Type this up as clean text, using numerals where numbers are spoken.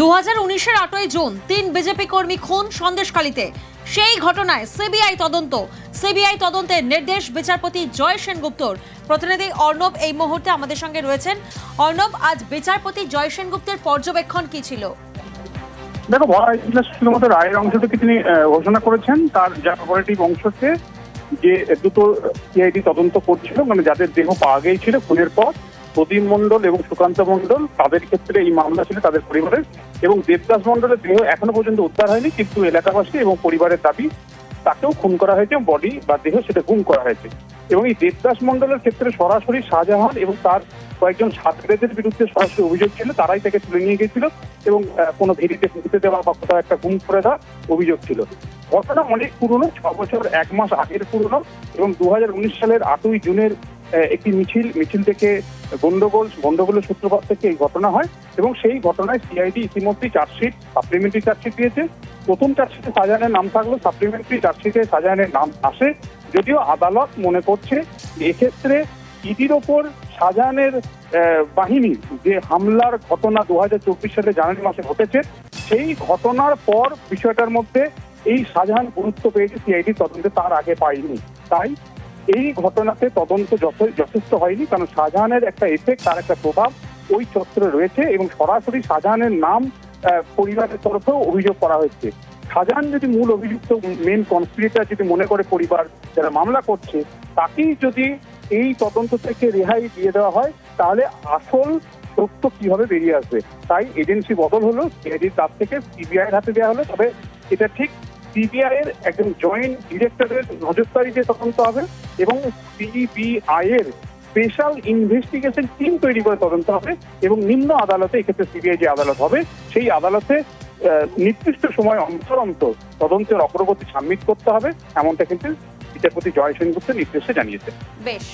2019-এর 8ই June 3 BJP কর্মী খুন সন্দেশখালীতে। সেই ঘটনায় সিবিআই তদন্ত। সিবিআই তদন্তের নির্দেশ বিচারপতি জয় সেনগুপ্তর। প্রতিনিধি অর্ণব এই মুহূর্তে আমাদের সঙ্গে রয়েছেন। অর্ণব, আজ বিচারপতি জয় সেনগুপ্তের পর্যবেক্ষণ কি ছিল? দেখো, শুধুমাত্র রায়ের অংশটাকে তিনি ঘোষণা করেছেন। তার যা অপারেটিভ অংশকে যে দুটো সিআইডি তদন্ত করছিল, মানে যাদের দেহ পাওয়া গিয়েছিল খুনের পর, প্রদীপ মণ্ডল এবং সুকান্ত মণ্ডল, তাদের ক্ষেত্রে এই মামলা ছিল তাদের পরিবারের, এবং দেবদাস মণ্ডলের দেহ এখনো পর্যন্ত উদ্ধার হয়নি, কিন্তু এলাকাবাসী এবং পরিবারের দাবি তাকেও খুন করা হয়েছে, বডি বা দেহ সেটা গুম করা হয়েছে। এবং এই দেবদাস মণ্ডলের ক্ষেত্রে সরাসরি শাহজাহান এবং তার কয়েকজন ছাত্রদের বিরুদ্ধে সরাসরি অভিযোগ ছিল, তারাই তাকে তুলে নিয়ে গিয়েছিল এবং কোনো ভেরিতে পুঁতে দেওয়া বা কোথাও একটা গুম করে দেওয়ার অভিযোগ ছিল। ঘটনা অনেক পুরনো, 6 বছর 1 মাস আগের পুরনো, এবং 2019 সালের 8ই জুনের একটি মিছিল থেকে গন্ডগোলের সূত্রপাত থেকে এই ঘটনা হয়, এবং সেই ঘটনায় সিআইডি ইতিমধ্যেই সাপ্লিমেন্টারি চার্জশিট দিয়েছে। প্রথম চার্জশিটে শাহজাহানের নাম থাকলো, সাপ্লিমেন্টারি চার্জশিটে শাহজাহানের নাম আসে, যদিও আদালত মনে করছে এক্ষেত্রে ইডির ওপর শাহজাহানের বাহিনীর যে হামলার ঘটনা 2024 সালে জানুয়ারি মাসে ঘটেছে, সেই ঘটনার পর বিষয়টার মধ্যে এই শাহজাহান গুরুত্ব পেয়েছে সিআইডি তদন্তে, তার আগে পায়নি। তাই এই ঘটনাতে তদন্ত যথেষ্ট হয়নি, কারণ শাহজাহানের একটা এফেক্ট, তার একটা প্রভাব ওই চত্বরে রয়েছে, এবং সরাসরি শাহজাহানের নাম পরিবারের তরফেও অভিযোগ করা হয়েছে। শাহজাহান যদি মূল অভিযুক্ত, মেন কনস্পিরেটর যদি মনে করে পরিবার যারা মামলা করছে, তাকেই যদি এই তদন্ত থেকে রেহাই দিয়ে দেওয়া হয়, তাহলে আসল তথ্য কিভাবে বেরিয়ে আসবে। তাই এজেন্সি বদল হলো, সিআইডির কাছ থেকে সিবিআই এর হাতে দেওয়া হলো। তবে এটা ঠিক সিবিআই এর একজন জয়েন্ট ডিরেক্টরের নজরদারিতে তদন্ত হবে, এবং সিবিআই এর স্পেশাল ইনভেস্টিগেশন টিম তৈরি করে তদন্ত হবে, এবং নিম্ন আদালতে, এক্ষেত্রে সিবিআই যে আদালত হবে, সেই আদালতে নির্দিষ্ট সময় অন্তর অন্তর তদন্তের অগ্রগতি সাবমিট করতে হবে, এমনটা কিন্তু বিচারপতি জয় সেনগুপ্তের নির্দেশে জানিয়েছে। বেশ।